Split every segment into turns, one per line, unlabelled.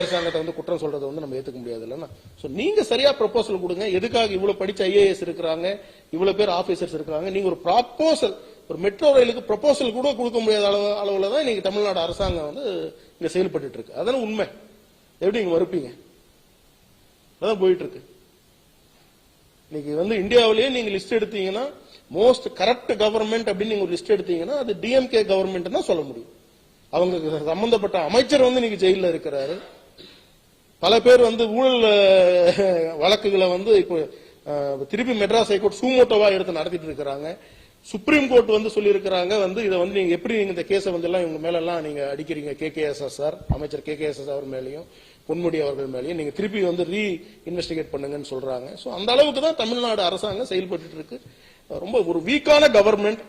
அரசாங்கத்தை வந்து குற்றம் சொல்றதை வந்து நம்ம ஏத்துக்க முடியாது இல்லைன்னா. சோ நீங்க சரியா ப்ரொபோசல் கொடுங்க. எதுக்காக இவ்வளவு படிச்ச ஐஏஎஸ் இருக்கிறாங்க, இவ்வளவு பேர் ஆபீசர்ஸ் இருக்காங்க, நீங்க ஒரு ப்ராப்போசல், ஒரு மெட்ரோ ரயிலுக்கு ப்ரொபோசல் கூட கொடுக்க முடியாத அளவுல தான் இன்னைக்கு தமிழ்நாடு அரசாங்கம் வந்து இங்க செயல்பட்டு இருக்கு. அதான உண்மை. எப்படி நீங்க மறுப்பீங்க? அதான் போயிட்டு இருக்கு. இன்னைக்கு வந்து இந்தியாவிலேயே நீங்க லிஸ்ட் எடுத்தீங்கன்னா மோஸ்ட் கரப்ட் கவர்மெண்ட் அப்படின்னு நீங்க ஒரு லிஸ்ட் எடுத்தீங்கன்னா அது டிஎம்கே கவர்மெண்ட் தான் சொல்ல முடியும். அவங்க சம்பந்தப்பட்ட அமைச்சர் வந்து நீங்க ஜெயில இருக்கிறாரு. பல பேர் வந்து ஊழல் வழக்குகளை வந்து இப்போ திருப்பி மெட்ராஸ் ஹைகோர்ட் சூமோட்டோவா எடுத்து நடத்திட்டு இருக்கிறாங்க. சுப்ரீம் கோர்ட் வந்து சொல்லி இருக்கிறாங்க வந்து இதை வந்து நீங்க எப்படி நீங்க இந்த கேஸை வந்து எல்லாம் இவங்க மேல எல்லாம் நீங்க அடிக்கிறீங்க, KKSSR அமைச்சர் KKSS அவர் மேலையும் பொன்முடி அவர்கள் மேலேயும் நீங்க திருப்பி வந்து ரீ இன்வெஸ்டிகேட் பண்ணுங்கன்னு சொல்றாங்க. சோ அந்த அளவுக்கு தான் தமிழ்நாடு அரசாங்கம் செயல்பட்டு இருக்கு. ரொம்ப ஒரு வீக்கான கவர்மெண்ட்,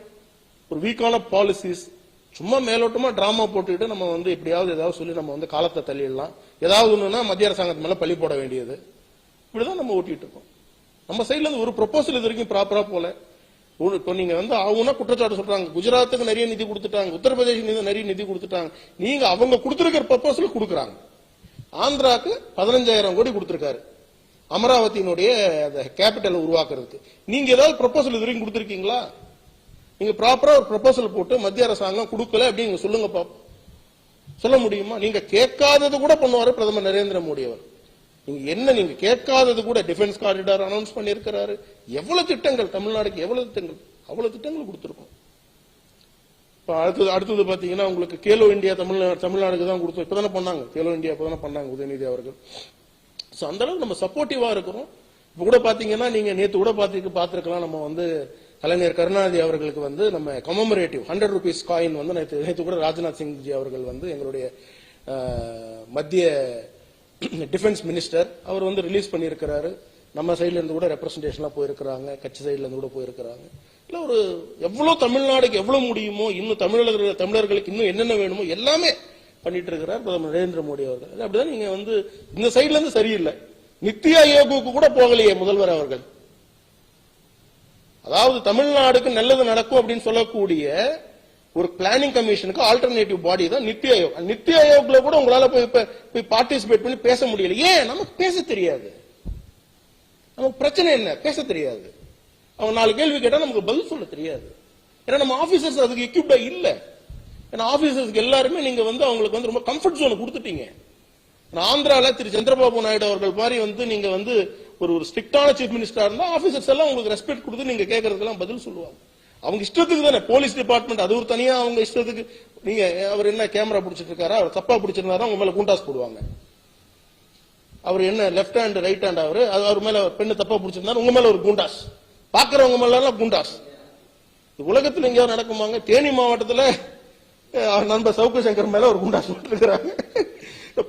ஒரு வீக்கான பாலிசிஸ், சும்மா மேலோட்டமா டிராமா போட்டுக்கிட்டு நம்ம வந்து எப்படியாவது ஏதாவது சொல்லி நம்ம வந்து காலத்தை தள்ளிடலாம். ஏதாவது ஒண்ணுன்னா மத்திய அரசாங்கத்து மேல பழி போட வேண்டியது, இப்படிதான் நம்ம ஓட்டிட்டு இருக்கோம். நம்ம சைட்ல இருந்து ஒரு ப்ரொபோசல் இது வரைக்கும் ப்ராப்பரா போல. இப்போ நீங்க வந்து அவங்க குற்றச்சாட்டு சொல்றாங்க, குஜராத்துக்கு நிறைய நிதி கொடுத்துட்டாங்க, உத்தரப்பிரதேச நிறைய நிதி கொடுத்துட்டாங்க. நீங்க அவங்க கொடுத்திருக்கிற ப்ரொபோசல் கொடுக்குறாங்க. ஆந்திராக்கு 15,000 கோடி கொடுத்திருக்காரு அமராவதியினுடைய கேபிட்டல் உருவாக்குறதுக்கு. நீங்க ஏதாவது ப்ரொபோசல் இது வரைக்கும் கொடுத்திருக்கீங்களா? நீங்க ப்ராப்பரா ஒரு ப்ரொபோசல் போட்டு மத்திய அரசாங்கம் கொடுக்கல அப்படின்னு சொல்லுங்க பாப்போம். சொல்ல முடியுமா? நீங்க கேட்காதது கூட பண்ணுவாரு பிரதமர் நரேந்திர மோடி அவர். நீங்க என்ன நீங்க கேட்காதது கூட டிஃபென்ஸ் காரிடார் அனௌன்ஸ் பண்ணியிருக்கிறாரு. எவ்வளவு திட்டங்கள் தமிழ்நாடுக்கு, எவ்வளவு திட்டங்கள், அவ்வளவு திட்டங்கள் கொடுத்திருக்கோம். அடுத்தது பாத்தீங்கன்னா உங்களுக்கு கேலோ இந்தியா தமிழ்நாடுக்கு தான் கொடுத்தோம். இப்பதானே பண்ணாங்க கேலோ இந்தியா, இப்பதானே பண்ணாங்க உதயநிதி அவர்கள். அந்த அளவுக்கு நம்ம சப்போர்ட்டிவா இருக்கிறோம். இப்ப கூட பாத்தீங்கன்னா நீங்க நேத்து கூட பாத்துருக்கலாம், நம்ம வந்து கலைஞர் கருணாநிதி அவர்களுக்கு வந்து நம்ம கமெமரேட்டிவ் 100 rupees காயின் வந்து நேற்று கூட ராஜ்நாத் சிங் ஜி அவர்கள் வந்து எங்களுடைய மத்திய டிஃபென்ஸ் மினிஸ்டர் அவர் வந்து ரிலீஸ் பண்ணியிருக்கிறாரு. நம்ம சைட்ல இருந்து கூட ரெப்ரசன்டேஷன்லாம் போயிருக்கிறாங்க, கட்சி சைட்ல இருந்து கூட போயிருக்கிறாங்க. இல்ல ஒரு எவ்வளவு தமிழ்நாடுக்கு எவ்வளவு முடியுமோ, இன்னும் தமிழர்களுக்கு இன்னும் என்னென்ன வேணுமோ எல்லாமே பண்ணிட்டு இருக்கிறார் பிரதமர் நரேந்திர மோடி அவர்கள். அப்படிதான் நீங்க வந்து இந்த சைட்ல இருந்து சரியில்லை. நித்தி ஆயோக்கு கூட போகலையே முதல்வர் அவர்கள். அதாவது தமிழ்நாடுக்கு நல்லது நடக்கும் அப்படின்னு சொல்லக்கூடிய ஒரு பிளானிங் கமிஷனுக்கு ஆல்டர்னேட்டிவ் பாடி தான் நித்தி ஆயோக். நித்தி ஆயோக்ல கூட உங்களால போய் பார்ட்டிசிபேட் பண்ணி பேச முடியல. ஏன்? நமக்கு பேச தெரியாது. நமக்கு பிரச்சனை என்ன? பேச தெரியாது. அவங்க 4 கேள்வி கேட்டா நமக்கு பதில் சொல்ல தெரியாது. ஏன்னா நம்ம ஆபீசர்ஸ் அதுக்கு எக்யூப்டா இல்ல. ஏன்னா ஆபீசர்ஸ்க்கு எல்லாருமே நீங்க வந்து அவங்களுக்கு வந்து ரொம்ப கம்ஃபர்ட் ஜோன் கொடுத்துட்டீங்க. ஆந்திரால திரு சந்திரபாபு நாயுடு அவர்கள் மாதிரி வந்து நீங்க வந்து ஒரு ஸ்ட்ரிக்டான சீஃப் மினிஸ்டரா இருந்தா ஆபீசர்ஸ் எல்லாம் உங்களுக்கு ரெஸ்பெக்ட் கொடுத்து நீங்க கேட்கறதுக்கெல்லாம் பதில் சொல்லுவாங்க. அவங்க இஷ்டத்துக்கு தானே போலீஸ் டிபார்ட்மெண்ட், அது ஒரு தனியா அவங்க இஷ்டத்துக்கு. நீங்க அவர் என்ன கேமரா பிடிச்சிட்டு இருக்காரா, அவர் தப்பா பிடிச்சிருந்தாரா உங்க மேல குண்டாஸ் போடுவாங்க. அவர் என்ன லெப்ட் ஹேண்ட் ரைட் ஹேண்ட் அவர் மேல பெண்ணு தப்பா பிடிச்சிருந்தாரு உங்க மேல ஒரு குண்டாஸ், பாக்குறவங்க மேல எல்லாம் குண்டாஸ். உலகத்துல எங்கேயாவது நடக்குமாங்க? தேனி மாவட்டத்துல நண்பர் சவுக்கு சங்கர் மேல ஒரு குண்டாஸ் போட்டுருக்காங்க.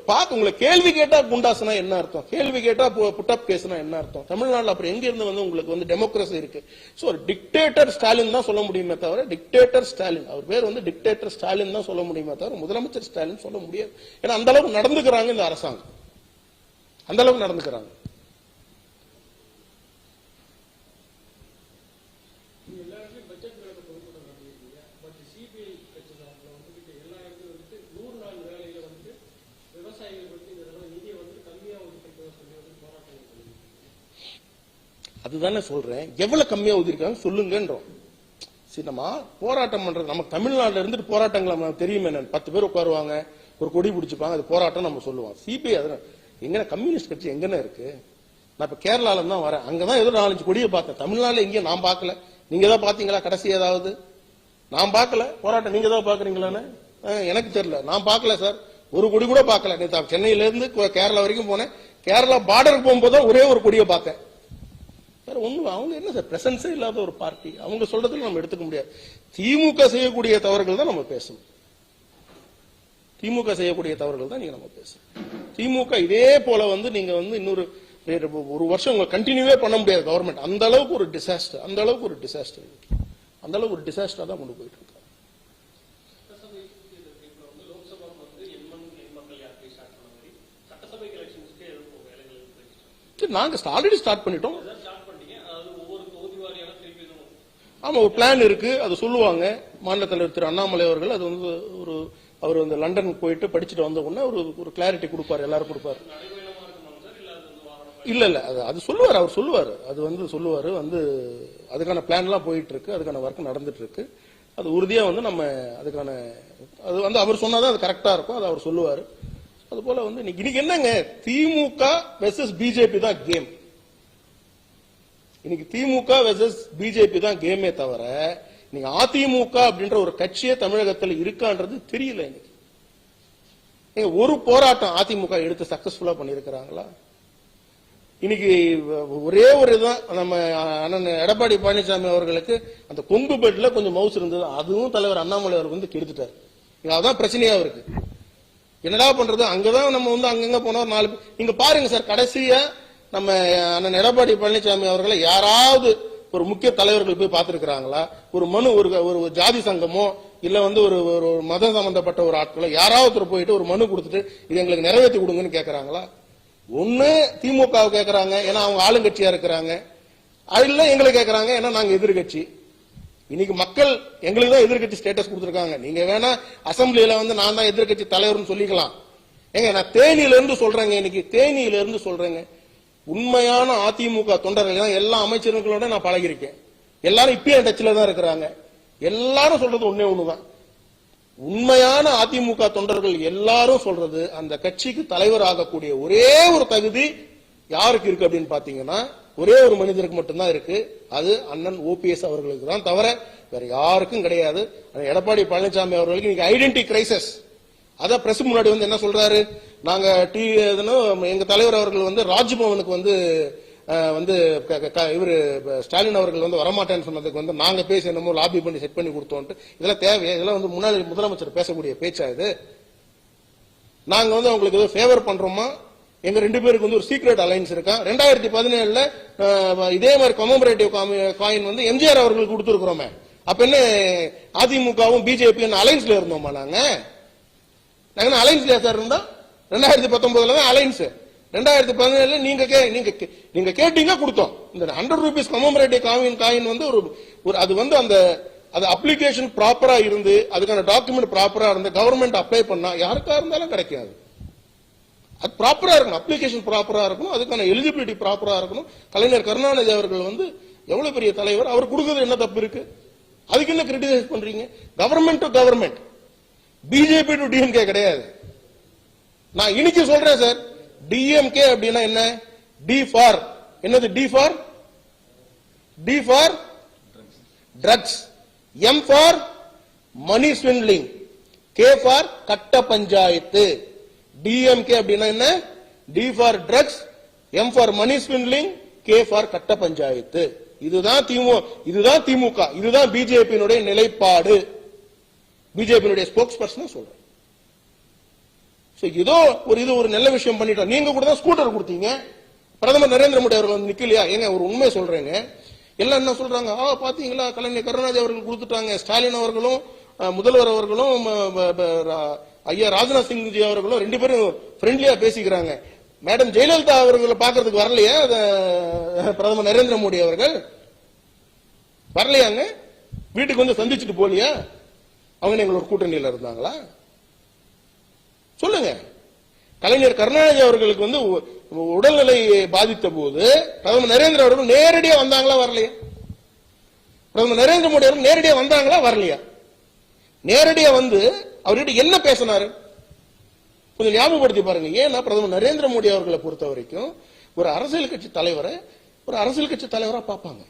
பாக்க உங்களை கேள்வி கேட்டா குண்டாஸ்னா என்ன அர்த்தம்? கேள்வி கேட்டா புட்டப் கேஸ்னா என்ன அர்த்தம்? தமிழ்நாட்டில் அப்புறம் எங்க இருந்து வந்து உங்களுக்கு வந்து டெமோக்ரஸி இருக்கு? சோ ஒரு டிக்டேட்டர் ஸ்டாலின் தான் சொல்ல முடியுமே தவிர, டிக்டேட்டர் ஸ்டாலின் அவர் பேர் வந்து டிக்டேட்டர் ஸ்டாலின் தான் சொல்ல முடியுமே தவிர முதலமைச்சர் ஸ்டாலின் சொல்ல முடியாது. ஏன்னா அந்த அளவுக்கு நடந்துக்கிறாங்க இந்த அரசாங்கம், அந்த அளவுக்கு நடந்துக்கிறாங்க. அதுதானே சொல்றேன், எவ்வளவு கம்மியா ஒதுக்கிருக்காங்க சொல்லுங்கன்றோம். சரி, நம்ம போராட்டம் பண்றது நமக்கு தமிழ்நாட்டில இருந்துட்டு போராட்டங்கள் தெரியுமே. 10 பேர் உட்காருவாங்க, ஒரு கொடி பிடிச்சிப்பாங்க, அது போராட்டம் நம்ம சொல்லுவோம். சிபிஐ அதனால எங்க கம்யூனிஸ்ட் கட்சி எங்கன்னு இருக்கு? நான் இப்ப கேரளால தான் வரேன், அங்கதான் ஏதோ 4-5 கொடியை பார்த்தேன். தமிழ்நாடுல எங்கேயும் நான் பார்க்கல. நீங்க ஏதாவது பாத்தீங்களா? கடைசி ஏதாவது நான் பார்க்கல போராட்டம். நீங்க ஏதாவது பாக்குறீங்களான்னு எனக்கு தெரியல, நான் பார்க்கல சார். ஒரு கொடி கூட பார்க்கல. சென்னையில இருந்து கேரளா வரைக்கும் போனேன். கேரளா பார்டருக்கு போகும்போது ஒரே ஒரு கொடியை பார்த்தேன். அவங்க என்ன சார் பிரசன்ஸே இல்லாத ஒரு பார்ட்டி. அவங்க சொல்றதுல நம்ம எடுத்துக்க முடியாது. திமுக செய்யக்கூடிய தவறுகள் தான் நம்ம பேசணும். திமுக செய்யக்கூடிய தவறுகள் தான் நீங்க நம்ம பேசணும். திமுக இதே போல வந்து நீங்க வந்து இன்னொரு 1 வருஷம் உங்க கண்டினியூவே பண்ண முடியாது கவர்மெண்ட். அந்த அளவுக்கு ஒரு டிசாஸ்டர், அந்த அளவுக்கு ஒரு டிசாஸ்டர், அந்த அளவுக்கு ஒரு டிசாஸ்டர் தான் கொண்டு போயிட்டு இருக்கு. நாங்க ஆல்ரெடி ஸ்டார்ட் பண்ணிட்டோம். ஆமா, ஒரு பிளான் இருக்கு, அது சொல்லுவாங்க மாநில தலைவர் திரு அண்ணாமலை அவர்கள். அது வந்து ஒரு அவர் வந்து லண்டன் போயிட்டு படிச்சுட்டு வந்த உடனே ஒரு கிளாரிட்டி கொடுப்பாரு, எல்லாரும் கொடுப்பாரு. இல்ல இல்ல அது சொல்லுவார், அவர் சொல்லுவார், அது வந்து சொல்லுவாரு, வந்து அதுக்கான பிளான் எல்லாம் போயிட்டு இருக்கு, அதுக்கான ஒர்க் நடந்துட்டு இருக்கு. அது உறுதியா வந்து நம்ம அதுக்கான அது வந்து அவர் சொன்னாதான் அது கரெக்டா இருக்கும், அது அவர் சொல்லுவாரு. அது போல வந்து இன்னைக்கு என்னங்க, திமுக வெர்சஸ் பிஜேபி தான் கேம். இன்னைக்கு திமுக வெர்சஸ் பிஜேபி தான் கேமே தவிர நீங்க அதிமுக அப்படின்ற ஒரு கட்சியே தமிழகத்தில் இருக்கான்றது தெரியல. இன்னைக்கு ஒரு போராட்டம் அதிமுக எடுத்து சக்சஸ்ஃபுல்லா பண்ணிருக்கிறாங்களா? இன்னைக்கு ஒரே ஒரு இதுதான், நம்ம அண்ணன் எடப்பாடி பழனிசாமி அவர்களுக்கு அந்த கொங்கு பெட்ல கொஞ்சம் மவுஸ் இருந்தது, அதுவும் தலைவர் அண்ணாமலை அவருக்கு வந்து கெடுத்துட்டாரு. அதான் பிரச்சனையா இருக்கு. என்னடா பண்றது, அங்கதான் நம்ம வந்து அங்கங்க போனா 4 பேர். நீங்க பாருங்க சார், கடைசியா நம்ம அண்ணன் எடப்பாடி பழனிசாமி அவர்களை யாராவது ஒரு முக்கிய தலைவர்கள் போய் பார்த்திருக்கிறாங்களா? ஒரு மனு, ஒரு ஜாதி சங்கமோ இல்ல வந்து ஒரு மதம் சம்பந்தப்பட்ட ஒரு ஆட்களோ யாராவது போயிட்டு ஒரு மனு கொடுத்துட்டு இது எங்களுக்கு நிறைவேற்றி கொடுங்கன்னு கேட்கறாங்களா? ஒண்ணு திமுக கேட்கறாங்க, ஏன்னா அவங்க ஆளுங்கட்சியா இருக்கிறாங்க. இல்ல எங்களை கேட்கறாங்க, ஏன்னா நாங்க எதிர்கட்சி. இன்னைக்கு மக்கள் எங்களுக்கு தான் எதிர்கட்சி ஸ்டேட்டஸ் கொடுத்திருக்காங்க. நீங்க வேணா அசம்பிளியில வந்து நான் தான் எதிர்கட்சி தலைவர்னு சொல்லிக்கலாம். ஏங்க நான் தேனியில இருந்து சொல்றேங்க, இன்னைக்கு தேனியில இருந்து சொல்றேங்க, உண்மையான அதிமுக தொண்டர்கள் தான் எல்லா அமைச்சர்களோட நான் பழகிருக்கேன். எல்லாரும் இப்பயே டச்ல தான் இருக்கிறாங்க. எல்லாரும் சொல்றது ஒண்ணுதான், உண்மையான அதிமுக தொண்டர்கள் எல்லாரும் சொல்றது அந்த கட்சிக்கு தலைவர் ஆகக்கூடிய ஒரே ஒரு தகுதி யாருக்கு இருக்கு அப்படின்னு பாத்தீங்கன்னா ஒரே ஒரு மனிதருக்கு மட்டும்தான் இருக்கு, அது அண்ணன் ஓபிஎஸ் அவர்களுக்கு தான், தவிர வேற யாருக்கும் கிடையாது. எடப்பாடி பழனிசாமி அவர்களுக்கு இன்னைக்கு ஐடென்டி கிரைசிஸ். அதான் பிரஸ் முன்னாடி வந்து என்ன சொல்றாரு, நாங்க எங்க தலைவர் அவர்கள் வந்து ராஜ்பவனுக்கு வந்து இவரு ஸ்டாலின் அவர்கள் வந்து வரமாட்டேன்னு சொன்னதுக்கு வந்து நாங்க பேசி என்னமோ லாபி பண்ணி செட் பண்ணி கொடுத்தோம். இதெல்லாம் தேவை, இதெல்லாம் வந்து முன்னாள் முதலமைச்சர் பேசக்கூடிய பேச்சா இது? நாங்க வந்து அவங்களுக்கு ஏதோ ஃபேவர் பண்றோமா? எங்க 2 பேருக்கு வந்து ஒரு சீக்ரெட் அலைன்ஸ் இருக்கா? 2017 இதே மாதிரி கமமரேட்டிவ் காயின் வந்து எம்ஜிஆர் அவர்களுக்கு கொடுத்துருக்கிறோமே. அப்ப என்ன அதிமுகவும் பிஜேபி அலைன்ஸ்ல இருந்தோமா? நாங்க அலைன்ஸ்ல சார் இருந்தா 2019 தான் அலைன்ஸ். 2017 நீங்க கேட்டீங்க கொடுத்தோம். இந்த 100 ரூபீஸ் கமமரேட்டிவ் காயின் வந்து ஒரு அது வந்து அந்த அப்ளிகேஷன் ப்ராப்பரா இருந்து அதுக்கான டாக்குமெண்ட் ப்ராப்பரா இருந்து கவர்மெண்ட் அப்ளை பண்ணா யாருக்கா இருந்தாலும் கிடைக்காது. அது ப்ராப்பரா இருக்கணும், அப்ளிகேஷன் ப்ராப்பரா இருக்கணும், அதுக்கான எலிஜிபிலிட்டி ப்ராப்பரா இருக்கணும். கலைஞர் கருணாநிதி அவர்கள் வந்து எவ்வளவு பெரிய தலைவர், அவர் கொடுக்கிறது என்ன தப்பு இருக்கு? அதுக்கு என்ன கிரிட்டிசைஸ் பண்றீங்க? Government to government, BJP to DMK கிடையாது. நான் இன்னைக்கு சொல்றேன் சார், டிஎம்கே அப்படின்னா என்ன? டி ஃபார் என்னது? D for drugs, M for money swindling, K for கட்ட பஞ்சாயத்து. டிஎம்கே அப்படின்னா என்ன? D for drugs, M for money swindling, K for கட்ட பஞ்சாயத்து. இதுதான் திமுக, இதுதான் பிஜேபியினுடைய நிலைப்பாடு. பிஜேபியினுடைய ஸ்போக்ஸ் பர்சன் சொல்றேன். இதோ ஒரு நல்ல விஷயம் பண்ணிட்டோம். நீங்க கூட தான் ஸ்கூட்டர் கொடுத்தீங்க. பிரதமர் நரேந்திர மோடி அவர்கள் வந்து நிக்கலையா? ஏங்க ஒரு உண்மை சொல்றேங்க, எல்லாம் என்ன சொல்றாங்க, பாத்தீங்களா கலைஞர் கருணாநிதி அவர்கள் கொடுத்துட்டாங்க, ஸ்டாலின் அவர்களும் முதல்வர் அவர்களும் ஐயா ராஜ்நாத் சிங்ஜி அவர்களும் 2 பேரும் ஃப்ரெண்ட்லியா பேசிக்கிறாங்க. மேடம் ஜெயலலிதா அவர்களை பாக்குறதுக்கு வரலையா பிரதமர் நரேந்திர மோடி அவர்கள்? வரலையாங்க? வீட்டுக்கு வந்து சந்திச்சுட்டு போலியா? அவங்க எங்களோட கூட்டணியில இருந்தாங்களா? சொல்லுங்க. கலைஞர் கருணாநிதி அவர்களுக்கு வந்து உடல்நிலை பாதித்த போது பிரதமர் நரேந்திர அவர்கள் நேரடியா வந்தாங்களா வரலையா? பிரதமர் நரேந்திர மோடி அவர்கள் நேரடியா வந்தாங்களா வரலையா? நேரடியா வந்து அவர்கிட்ட என்ன பேசினாரு கொஞ்சம் ஞாபகப்படுத்தி பாருங்க. ஏன்னா பிரதமர் நரேந்திர மோடி அவர்களை பொறுத்த வரைக்கும் ஒரு அரசியல் கட்சி தலைவரை ஒரு அரசியல் கட்சி தலைவரா பார்ப்பாங்க.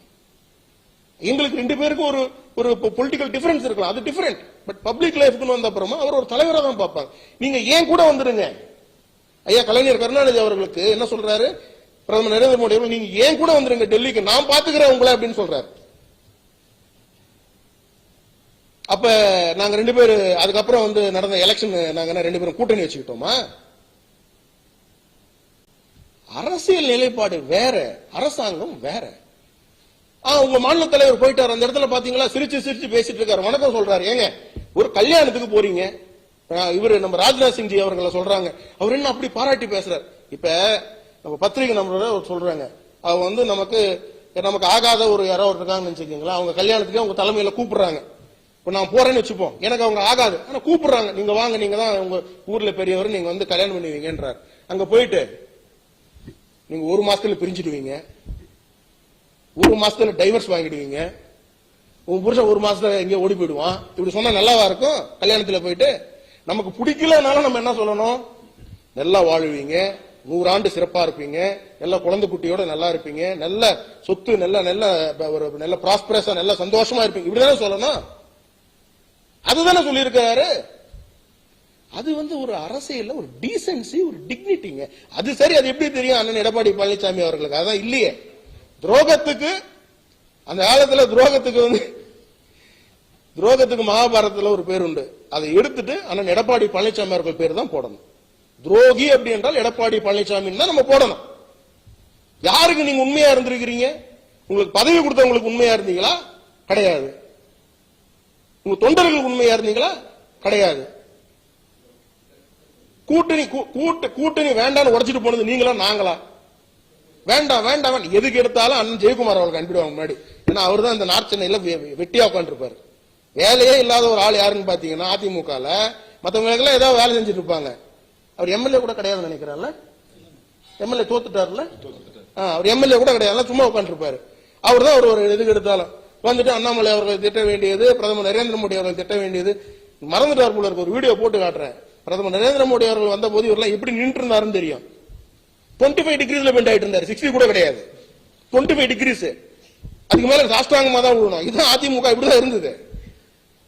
எங்களுக்கு 2 பேருக்கும் ஒரு பொலிட்டிக்கல் டிஃபரன்ஸ் இருக்கலாம், அது டிஃபரெண்ட். பட் பப்ளிக் லைஃப்க்கு வந்த அப்புறமா அவர் ஒரு தலைவரா தான் பார்ப்பாங்க. நீங்க ஏன் கூட வந்துருங்க. ஐயா கலைஞர் கருணாநிதி அவர்களுக்கு என்ன சொல்றாரு பிரதமர் நரேந்திர மோடி அவர்கள், நீங்க ஏன் கூட வந்துருங்க டெல்லிக்கு, நான் பாத்துக்கிறேன் உங்களை அப்படின்னு சொல்றாரு. அப்ப நாங்க 2 பேரும் அதுக்கப்புறம் வந்து நடந்த எலெக்ஷன் நாங்க 2 பேரும் கூட்டணி வச்சுக்கிட்டோமா? அரசியல் நிலைப்பாடு வேற, அரசாங்கம் வேற. உங்க மாநில தலைவர் போயிட்டாரு, அந்த இடத்துல பாத்தீங்களா சிரிச்சு சிரிச்சு பேசிட்டு இருக்காரு, வணக்கம் சொல்றாரு. ஏங்க ஒரு கல்யாணத்துக்கு போறீங்க, இவரு நம்ம ராஜ்நாத் சிங்ஜி அவர்களை சொல்றாங்க, அவர் என்ன அப்படி பாராட்டி பேசுறாரு. இப்ப நம்ம பத்திரிகை நம்மளோட சொல்றாங்க, அவங்க வந்து நமக்கு ஆகாத ஒரு யாரோ இருக்காங்கன்னு நினைச்சுக்கீங்களா, அவங்க கல்யாணத்துக்கு அவங்க தலைமையில கூப்பிடுறாங்க. இப்ப நான் போறேன்னு வச்சுப்போம், எனக்கு அவங்க ஆகாது, ஆனா கூப்பிடுறாங்க, நீங்க வாங்க, நீங்க தான் உங்க ஊர்ல பெரியவர், நீங்க வந்து கல்யாணம் பண்ணுவீங்கன்றார். அங்க போயிட்டு நீங்க 1 மாசத்துல பிரிஞ்சிடுவீங்க, 1 மாசத்துல டைவர்ஸ் வாங்கிடுவீங்க, உங்க புருஷன் 1 மாசத்துல எங்கேயோ ஓடி போயிடுவான். இப்படி சொன்னா நல்லாவா இருக்கும்? கல்யாணத்துல போயிட்டு நமக்கு பிடிக்கலனாலும் நம்ம என்ன சொல்லணும்? நல்லா வாழுவீங்க, 100 ஆண்டு சிறப்பா இருப்பீங்க, நல்ல குழந்தை குட்டியோட நல்லா இருப்பீங்க, நல்ல சொத்து, நல்ல நல்ல ஒரு நல்ல ப்ராஸ்பரஸா நல்ல சந்தோஷமா இருப்பீங்க, இப்படிதானே சொல்லணும். அதுதானே சொல்லியிருக்காரு. அது வந்து ஒரு அரசியல்ல ஒரு டீசென்சி, ஒரு டிக்னிட்டிங்க. அது சரி, அது எப்படி தெரியும் அண்ணன் எடப்பாடி பழனிசாமி அவர்களுக்கு? அதான் இல்லையே. துரோகத்துக்கு அந்த காலத்துல துரோகத்துக்கு மகாபாரதத்துல ஒரு பேர் உண்டு. அதை எடுத்துட்டு அண்ணன் எடப்பாடி பழனிசாமி அவர்கள் பேர் தான் போடணும். துரோகி அப்படி என்றால் எடப்பாடி பழனிசாமி தான் நம்ம போடணும். யாருக்கு நீங்க உண்மையா இருந்திருக்கிறீங்க? உங்களுக்கு பதவி கொடுத்தவங்களுக்கு உண்மையா இருந்தீங்களா? கிடையாது. உங்க தொண்டர்களுக்கு உண்மையா இருந்தீங்களா? கிடையாது. கூட்டணி வேண்டான்னு உடைச்சிட்டு போனது நீங்களா நாங்களா? வேண்டாம் வேண்டாம் வேண்டாம். எதுக்கு எடுத்தாலும் அண்ணன் ஜெயக்குமார் அவர்களுக்கு அனுப்பிடுவாங்க முன்னாடி. ஏன்னா அவர் தான் இந்த நார்த் சென்னையில வெட்டியா உட்காந்துருப்பாரு. வேலையே இல்லாத ஒரு ஆள் யாருன்னு பாத்தீங்கன்னா அதிமுகல மத்தவங்களுக்கு எல்லாம் ஏதாவது வேலை செஞ்சுட்டு இருப்பாங்க. அவர் எம்எல்ஏ கூட கிடையாதுன்னு நினைக்கிறாருல, எம்எல்ஏ தோத்துட்டாருல, அவர் எம்எல்ஏ கூட கிடையாது, சும்மா உட்காந்துருப்பாரு. அவர் தான் ஒரு எதுக்கு எடுத்தாலும் வந்துட்டு அண்ணாமலை அவர்கள் திட்ட வேண்டியது, பிரதமர் நரேந்திர மோடி அவர்கள் திட்ட வேண்டியது மறந்துட்டார் போல இருக்கு. ஒரு வீடியோ போட்டு காட்டுறேன். பிரதமர் நரேந்திர மோடி அவர்கள் வந்த போது இவரெல்லாம் எப்படி நின்று இருந்தாருன்னு தெரியும். 25 டிகிரிஸ்ல பெண்ட் ஆயிட்டு இருந்தாரு, 60 கூட கிடையாது, 25 டிகிரிஸ். அதுக்கு மேல சாஷ்டாங்கமா தான் விடணும். இதுதான் அதிமுக, இப்படிதான் இருந்தது.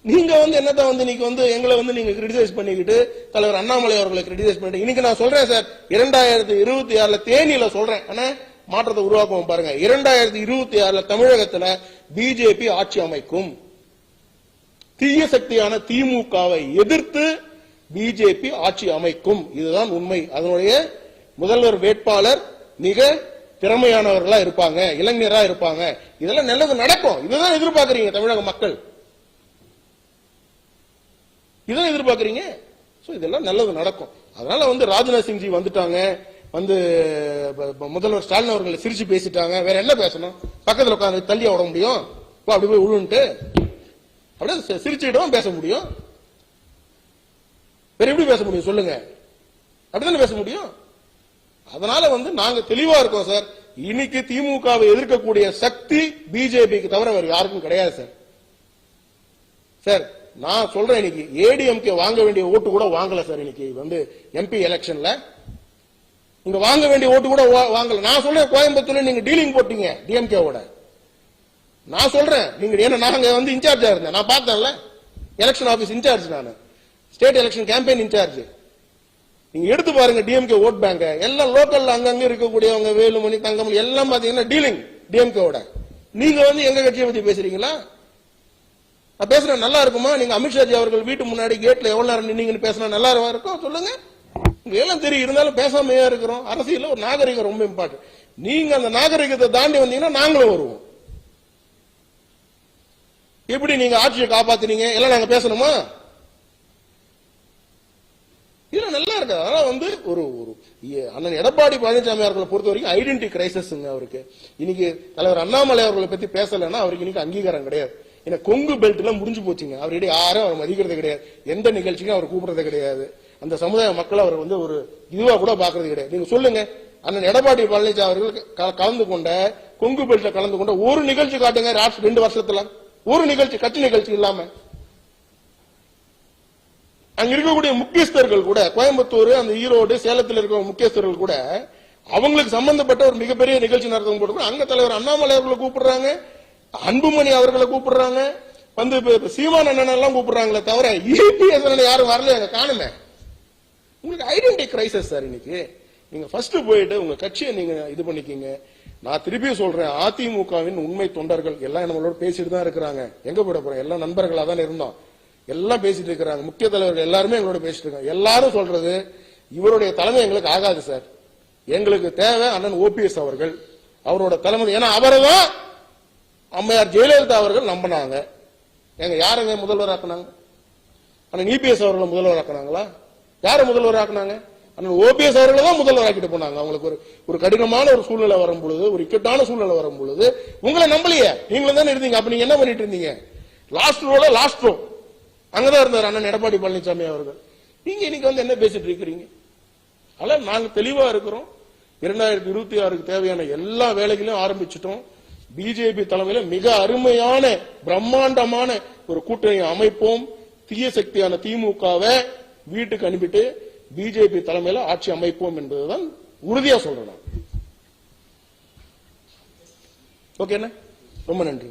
நீங்க வந்து என்னதான் வந்து இன்னைக்கு வந்து எங்களை வந்து நீங்க கிரிட்டிசைஸ் பண்ணிக்கிட்டு தலைவர் அண்ணாமலை அவர்களை கிரிட்டிசைஸ் பண்ணிட்டு இன்னைக்கு நான் சொல்றேன் சார், 2026 தேனியில சொல்றேன், ஆனா மாற்றத்தை உருவாக்குவோம் பாருங்க. 2026 தமிழகத்துல பிஜேபி ஆட்சி அமைக்கும். தீய சக்தியான திமுகவை எதிர்த்து பிஜேபி ஆட்சி அமைக்கும். இதுதான் உண்மை. அதனுடைய முதல்வர் வேட்பாளர் மிக திறமையானவர்களா இருப்பாங்க, இளைஞரா இருப்பாங்க. இதெல்லாம் நல்லது நடக்கும். இதுதான் எதிர்பார்க்கறீங்க தமிழக மக்கள், இதான் எதிர்பார்க்கறீங்க. இதெல்லாம் நல்லது நடக்கும். அதனால வந்து ராஜ்நாத் சிங் ஜி வந்துட்டாங்க, வந்து முதல்வர் ஸ்டாலின் அவர்களை சிரிச்சு பேசிட்டாங்க. வேற என்ன பேசணும்? பக்கத்துல உட்காந்து தள்ளியா விட முடியும்? அப்படி போய் உழுன்ட்டு அப்படியே சிரிச்சுக்கிட்டோம் பேச முடியும். வேற எப்படி பேச முடியும் சொல்லுங்க? அப்படித்தானே பேச முடியும். அதனால வந்து நாங்க தெளிவா இருக்கோம் சார். இன்னைக்கு திமுகவை எதிர்க்கக்கூடிய சக்தி பிஜேபிக்கு தவிர வேற யாருக்கும் கிடையாது சார். சார் நான் சொல்றேன், இன்னைக்கு ஏடிஎம்கே வாங்க வேண்டிய ஓட்டு கூட வாங்கல சார். இன்னைக்கு வந்து எம்பி எலெக்ஷன்ல இங்க வாங்க வேண்டிய ஓட்டு கூட வாங்கல. நான் சொல்றேன், கோயம்புத்தூர்ல நீங்க டீலிங் போட்டீங்க டிஎம்கேவோட. நான் சொல்றேன், நீங்க ஏன்னா நாங்க வந்து இன்சார்ஜா இருந்தேன், நான் பார்த்தேன்ல, எலெக்ஷன் ஆபீஸ் இன்சார்ஜ், நான் ஸ்டேட் எலெக்ஷன் கேம்பெயின் இன்சார்ஜ். நீங்க எடுத்து பாருங்க டிஎம்கே ஓட் பேங்க் எல்லாம் லோக்கல்ல அங்கங்க இருக்கக்கூடியவங்க, வேலுமணி, தங்கமணி எல்லாம் பாத்தீங்கன்னா டீலிங் டிஎம்கேவோட. நீங்க வந்து எங்க கட்சியை பத்தி பேசுறீங்களா? நான் பேசுறேன் நல்லா இருக்குமா? நீங்க அமித்ஷாஜி அவர்கள் வீட்டு முன்னாடி கேட்ல எவ்வளவு நேரம் நின்னீங்கன்னு பேசினா நல்லா இருக்கும் சொல்லுங்க. எல்லாம் தெரியும், இருந்தாலும் பேசாமையா இருக்கிறோம். அரசியல் ஒரு நாகரிகம் ரொம்ப இம்பார்ட்டன்ட். நீங்க அந்த நாகரிகத்தை தாண்டி வந்தீங்கன்னா நாங்களும் வருவோம். எப்படி நீங்க ஆட்சியை காப்பாத்துனீங்க எல்லாம் நாங்க பேசணுமா? இதெல்லாம் நல்லா இருக்கு. அதனால வந்து ஒரு அண்ணன் எடப்பாடி பழனிசாமி அவர்களை பொறுத்த வரைக்கும் ஐடென்டிட்டி கிரைசிஸ் அவருக்கு. இன்னைக்கு தலைவர் அண்ணாமலை அவர்களை பத்தி பேசலன்னா அவருக்கு இன்னைக்கு அங்கீகாரம் கிடையாது. ஏன்னா கொங்கு பெல்ட் எல்லாம் முடிஞ்சு போச்சுங்க. அவர்கிட்ட யாரும் அவர் மதிக்கிறது கிடையாது, எந்த நிகழ்ச்சிக்கும் அவர் கூப்பிடுறது கிடையாது, அந்த சமுதாய மக்கள் அவர் வந்து ஒரு இதுவா கூட பாக்குறது கிடையாது. நீங்க சொல்லுங்க, அண்ணன் எடப்பாடி பழனிசாமி அவர்கள் கலந்து கொண்ட கொங்கு பெல்ட்ல கலந்து கொண்ட ஒரு நிகழ்ச்சி காட்டுங்க 2 வருஷத்துல, ஒரு நிகழ்ச்சி, கட்சி நிகழ்ச்சி இல்லாம. அங்க இருக்கக்கூடிய முக்கியஸ்தர்கள் கூட, கோயம்புத்தூர், அந்த ஈரோடு, சேலத்தில் இருக்கிற முக்கியஸ்தர்கள் கூட அவங்களுக்கு சம்பந்தப்பட்ட ஒரு மிகப்பெரிய நிகழ்ச்சி நடத்தும் போட்டு அங்க தலைவர் அண்ணாமலை அவர்களை கூப்பிடுறாங்க, அன்புமணி அவர்களை கூப்பிடுறாங்க, வந்து சீமான் அண்ணன் எல்லாம் கூப்பிடுறாங்களே தவிர இபிஎஸ் யாரும் வரல, காணுமே. உங்களுக்கு ஐடென்டிட்டி கிரைசிஸ் சார். இன்னைக்கு நீங்க ஃபர்ஸ்ட் போயிட்டு உங்க கட்சியை நீங்க இது பண்ணிக்கீங்க. நான் திருப்பி சொல்றேன், அதிமுகவின் உண்மை தொண்டர்கள் எல்லாம் நம்மளோட பேசிட்டு தான் இருக்கிறாங்க. எங்க போட போறோம்? எல்லாம் நண்பர்களா தான் இருந்தோம், எல்லாம் பேசிட்டு இருக்கிறாங்க. முக்கிய தலைவர்கள் எல்லாருமே எங்களோட பேசிட்டு இருக்காங்க. எல்லாரும் சொல்றது இவருடைய தலைமை எங்களுக்கு ஆகாது சார், எங்களுக்கு தேவை அண்ணன் ஓபிஎஸ் அவர்கள், அவரோட தலைமை. ஏன்னா அவரை தான் அம்மையார் ஜெயலலிதா அவர்கள் நம்பினாங்க. எங்க யாருங்க முதல்வர் ஆக்குனாங்க? அண்ணன் இபிஎஸ் அவர்களை முதல்வர் ஆக்குனாங்களா? யார முதல்வர் ஆக்குனாங்க? அண்ணன் ஓபிஎஸ் அவர்களை தான் முதல்வர் ஆக்கிட்டு போனாங்க. அவங்களுக்கு ஒரு கடினமான ஒரு சூழ்நிலை வரும் பொழுது, ஒரு இக்கட்டான சூழ்நிலை வரும் பொழுது உங்களை நம்பலையே, நீங்களும் தானே இருந்தீங்க. அப்ப நீங்க என்ன பண்ணிட்டு இருந்தீங்க? லாஸ்ட் ரோ அங்கதான் இருந்தார் அண்ணன் எடப்பாடி பழனிசாமி அவர்கள். நீங்க இன்னைக்கு வந்து என்ன பேசிட்டு இருக்கிறீங்க? அதனால நாங்க தெளிவா இருக்கிறோம். 2026க்கு தேவையான எல்லா வேலைகளையும் ஆரம்பிச்சிட்டோம். பிஜேபி தலைமையில மிக அருமையான பிரம்மாண்டமான ஒரு கூட்டணி அமைப்போம். தீய சக்தியான திமுகவை வீட்டுக்கு அனுப்பிட்டு பிஜேபி தலைமையில ஆட்சி அமைப்போம் என்பதுதான் உறுதியா சொல்றேன். ஓகே, ரொம்ப நன்றி.